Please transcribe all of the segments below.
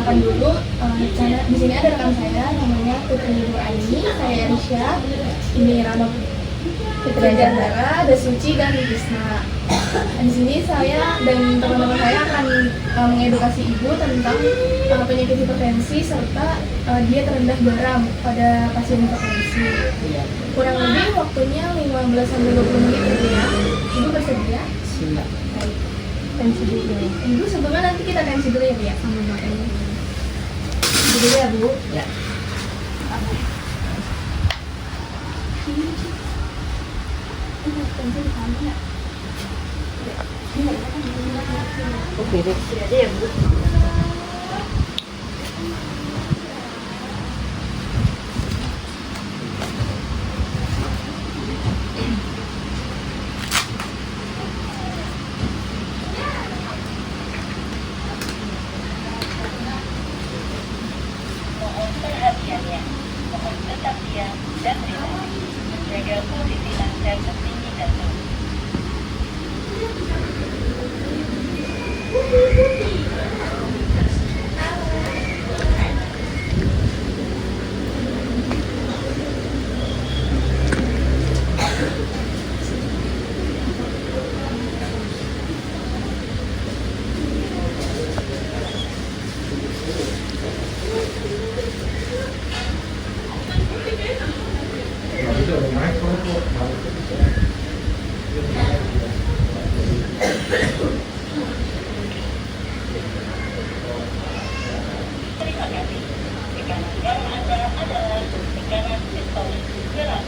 perkenalkan dulu, di sini ada rekan saya namanya Putri Nur Aini, saya Risha, ini Rama Putri Jandara, ada Suci dan Krisna. Di sini saya dan teman-teman saya akan mengedukasi ibu tentang penyakit hipertensi serta diet rendah garam pada pasien hipertensi. Kurang lebih waktunya 15 sampai 20 menit ya. Ibu bersedia? Siap. Baik. Tensi dulu. Ibu sebelumnya nanti kita tensi dulu ya, Bu ya, sama Mbak ini. Tensi dulu ya, Bu. Ya. Tensi di sana ya. Oke deh. Sudah ada ya, Bu? Perhatiannya, mohon tetap diam dan rileks. Jaga posisi lancar tertinggi jantung. Terima kasih. Tekanan garam Anda adalah tekanan sistolik garam.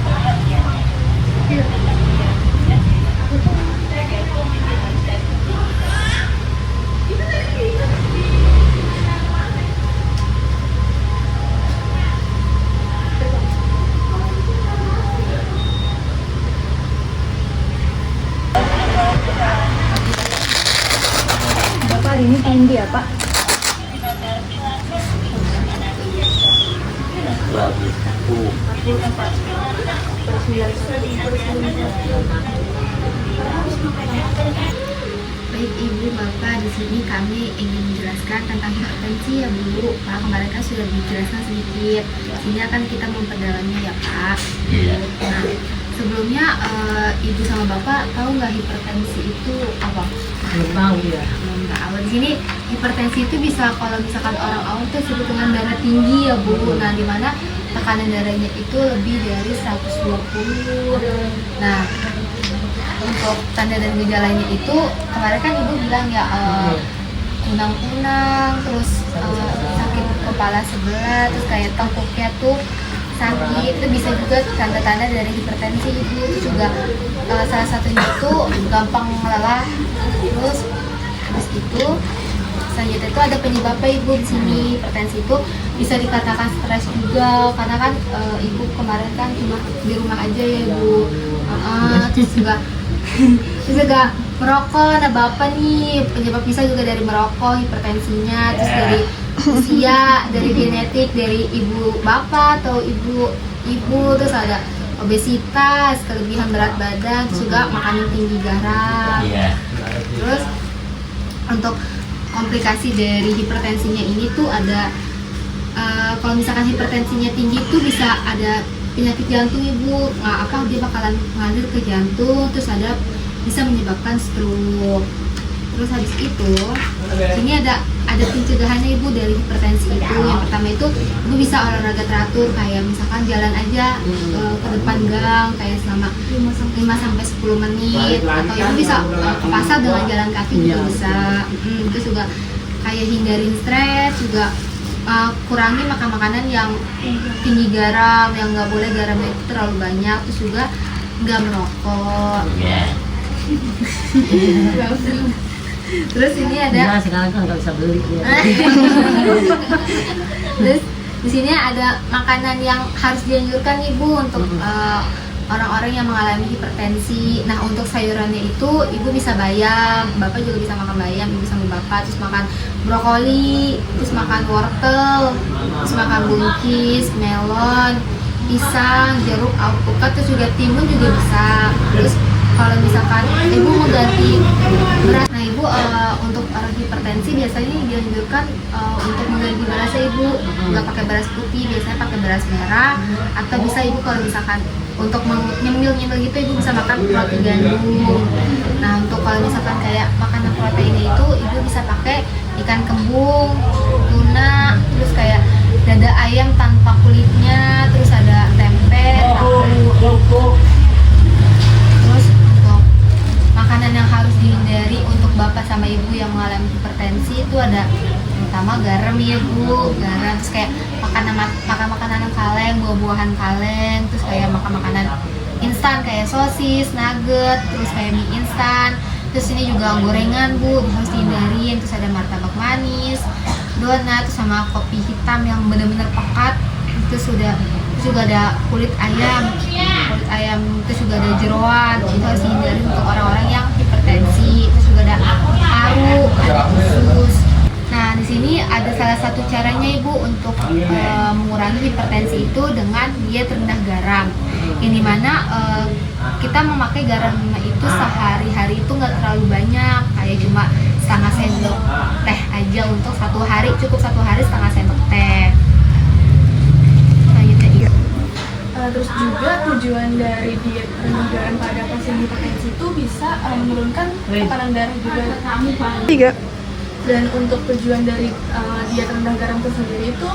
Perhatiannya, tetap diam dan rileks. Jaga posisi lancar tertinggi. Bapak hari ini tinggi ya, Pak? Bagus. Baik Ibu, Bapak, di sini kami ingin menjelaskan tentang hipertensi ya Bu. Pak, kemarin kan sudah dijelaskan sedikit. Sini akan kita memperdalamnya ya Pak. Iya. Nah, sebelumnya Ibu sama Bapak tahu nggak hipertensi itu apa? Belum tahu ya. Belum tahu. Di sini hipertensi itu bisa kalau misalkan orang awam tuh disebut dengan darah tinggi ya Bu. Nah, di mana tekanan darahnya itu lebih dari 120. Nah, untuk tanda dan gejalanya itu kemarin kan Ibu bilang ya unang-unang, terus sakit kepala sebelah, terus kayak tengkuknya tuh sakit. Itu bisa juga tanda-tanda dari hipertensi Ibu. Itu juga salah satunya itu gampang lelah. Terus habis itu selanjutnya itu ada penyebabnya Ibu. Di sini hipertensi itu bisa dikatakan stres juga karena kan Ibu kemarin kan cuma di rumah aja ya Ibu. Terus juga merokok. Nah Bapak nih penyebab bisa juga dari merokok hipertensinya, terus dari usia, dari genetik dari ibu bapak atau ibu, terus ada obesitas, kelebihan berat badan, terus juga makanan tinggi garam. Iya. Terus untuk komplikasi dari hipertensinya ini tuh ada kalau misalkan hipertensinya tinggi tuh bisa ada penyakit jantung Ibu. Nah, dia bakalan ngalir ke jantung, terus bisa menyebabkan stroke. Terus habis itu ini ada pencegahannya Ibu dari hipertensi itu. Yang pertama itu Ibu bisa olahraga teratur, kayak misalkan jalan aja ke depan gang kayak selama 5 sampai 10 menit, atau Ibu bisa ke pasar dengan jalan kaki juga bisa. Terus juga kayak hindarin stres, juga kurangi makan makanan yang tinggi garam, yang nggak boleh garamnya itu terlalu banyak. Terus juga nggak merokok. Terus ini ada sekarang kan nggak bisa beli ya. Terus di sini ada makanan yang harus dianjurkan Ibu untuk orang-orang yang mengalami hipertensi. Nah, untuk sayurannya itu Ibu bisa bayam, Bapak juga bisa makan bayam, Ibu sama Bapak. Terus makan brokoli, terus makan wortel, terus makan buncis, melon. pisang, jeruk, alpukat, terus juga timun juga bisa. Terus kalau misalkan ibu mau ganti beras, nah ibu untuk orang hipertensi biasanya dianjurkan untuk mengganti berasnya ibu nggak pakai beras putih, biasanya pakai beras merah, atau bisa ibu kalau misalkan untuk nyemil gitu ibu bisa makan roti gandum. Nah untuk kalau misalkan kayak makanan proteinnya itu ibu bisa pakai ikan kembung, tuna, terus kayak dada ayam tanpa kulitnya, terus ada tempe, tahu. Terus untuk makanan yang harus dihindari untuk bapak sama ibu yang mengalami hipertensi itu ada terutama garam ya bu, garam, terus kayak makan makanan kaleng, buah-buahan kaleng, terus kayak makan makanan instan kayak sosis, nugget, terus kayak mie instan, terus ini juga gorengan bu harus dihindarin, terus ada martabak manis, donat, terus sama kopi hitam yang benar-benar pekat, terus juga ada kulit ayam, terus juga ada jeroan, itu harus dihindari untuk orang-orang yang hipertensi, terus juga ada paru, ada usus. Nah di sini ada salah satu caranya ibu untuk mengurangi hipertensi itu dengan diet rendah garam, yang dimana kita memakai garam itu sehari-hari itu nggak terlalu banyak, kayak cuma setengah sendok teh aja untuk satu hari, cukup satu hari setengah sendok teh. Terus juga tujuan dari diet rendah garam pada pasien hipertensi itu bisa menurunkan tekanan darah juga. Dan untuk tujuan dari diet rendah garam itu sendiri itu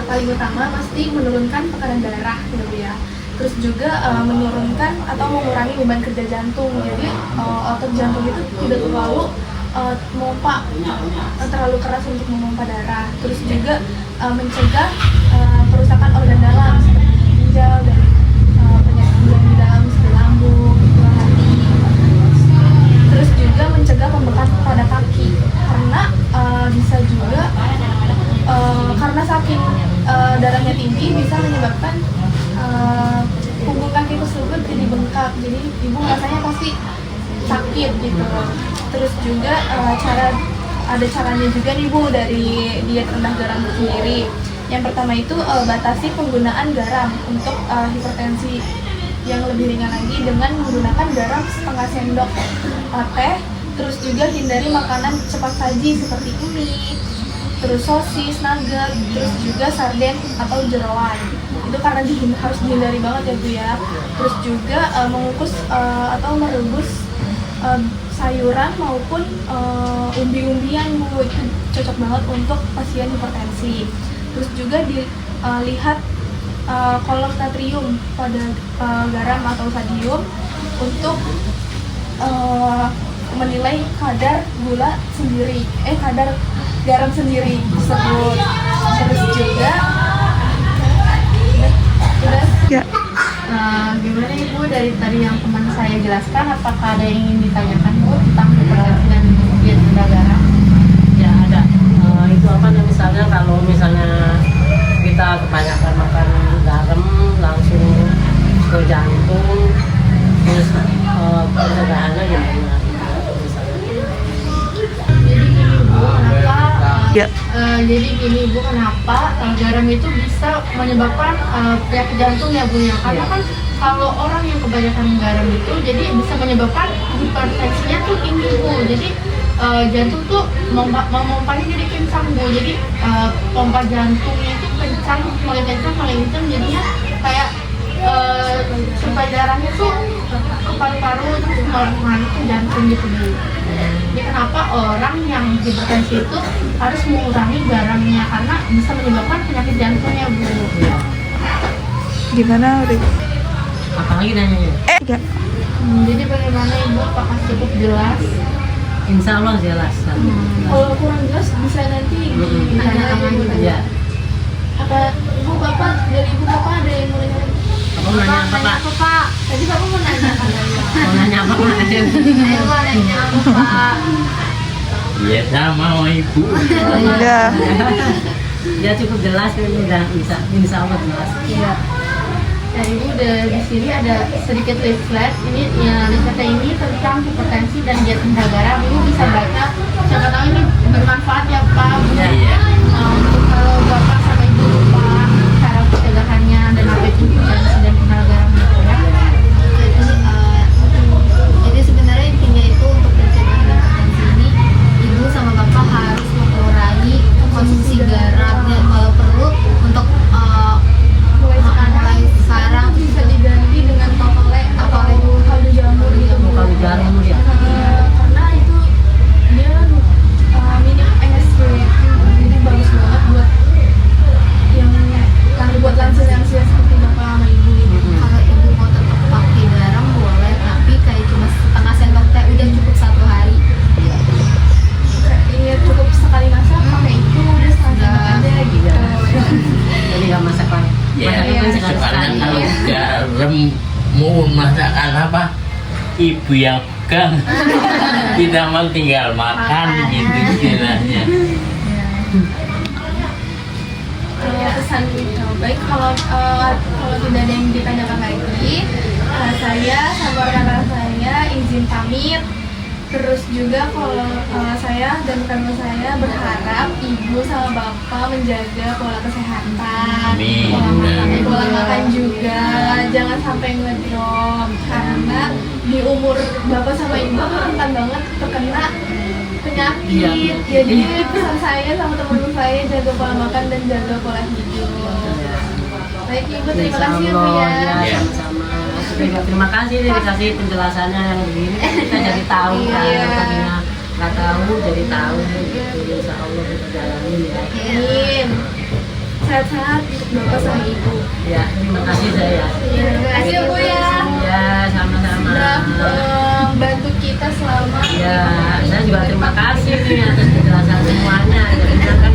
paling utama pasti menurunkan tekanan darah gitu ya. Terus juga menurunkan atau mengurangi beban kerja jantung. Jadi otot jantung itu tidak terlalu terlalu keras untuk memompa darah. Terus juga mencegah kerusakan organ dalam seperti ginjal dan penyakit di dalam seperti lambung, hati. Terus juga mencegah pembengkakan pada kaki karena bisa juga karena saking darahnya tinggi bisa menyebabkan punggung kaki tersebut jadi bengkak, jadi ibu rasanya pasti sakit gitu. Terus juga ada caranya juga nih bu dari diet rendah garam itu sendiri. Yang pertama itu batasi penggunaan garam untuk hipertensi yang lebih ringan lagi dengan menggunakan garam setengah sendok teh. Terus juga hindari makanan cepat saji seperti mie, terus sosis, nugget, terus juga sarden atau jeroan. Itu karena harus dihindari banget ya bu ya. Terus juga mengukus atau merebus sayuran maupun umbi-umbian bu, itu cocok banget untuk pasien hipertensi. Terus juga dilihat kolom natrium pada garam atau sodium untuk menilai kadar gula sendiri, kadar garam sendiri tersebut. Terus juga gimana ibu dari tadi yang teman saya jelaskan, apakah ada yang ingin ditanyakan bu tentang hipertensi dan diet rendah garam? Ya ada. Itu apa nih, misalnya kalau misalnya kita kebanyakan makan garam langsung ke jantung, terus pencegahannya gimana? Jadi gini bu, kenapa garam itu bisa menyebabkan penyakit jantung ya bu ya? Karena kan kalau orang yang kebanyakan garam itu jadi bisa menyebabkan hipertensinya tuh tinggi bu. Jadi jantung tuh memompanya jadi kencang bu. Jadi pompa jantungnya itu kencang, makin kencang, jadinya kayak supaya darahnya tuh ke paru-paru terus mempengaruhi ke jantung gitu bu. Jadi kenapa orang yang hipertensi itu harus mengurangi garamnya, karena bisa menyebabkan penyakit jantungnya bu. Gimana Rik? Apalagi nanya? Jadi bagaimana ibu, apakah cukup jelas? Insya Allah jelas. kalau kurang jelas bisa nanti ditanyakan bu. Ya. Apa ibu bapak dari ibu bapak ada yang mau nanya? Aku nanya apa pak? Apa pak? Tadi bapak mau nanya kan? Mau nanya apa pak? Ayo pak, nanya apa pak? Iya sama ibu. Iya. Ya cukup jelas, udah bisa, insya Allah jelas. Iya. Nah ibu di sini ada sedikit leaflet. Ini ya, leafletnya ini tentang hipertensi dan diet rendah garam. Ibu bisa baca. Siapa tahu ini bermanfaat ya pak. Iya. Iya. Untuk kalau bapak sama ibu lupa cara pencegahannya dan Sekarang sekali. kalau garam mau masakan apa? Ibu yang pegang. Kita mau tinggal makan gitu istilahnya. Pesan baik kalau tidak ada yang ditanyakan lagi, saya sama rekan saya izin pamit. Terus juga kalau saya dan teman saya berharap ibu sama bapak menjaga pola kesehatan, Amin. pola makan juga, jangan sampai ngedrop karena di umur bapak sama ibu tuh rentan banget terkena penyakit. Jadi pesan saya sama teman-teman saya jaga pola makan dan jaga pola hidup. Baik ibu, terima kasih ya bu ya. Ya, sama-sama. Juga terima kasih nih dikasih penjelasannya yang begini. Kita jadi tahu kan, Iya. tadinya nggak tahu jadi tahu gitu. Insya Allah kita jalanin ya. Amin. Sehat-sehat untuk bapak sama ibu. Ya, terima kasih saya. Terima kasih ya bu ya. Ya, sama-sama. Sudah membantu kita selama Ya, saya juga terima kasih nih atas penjelasan semuanya. Jadi kan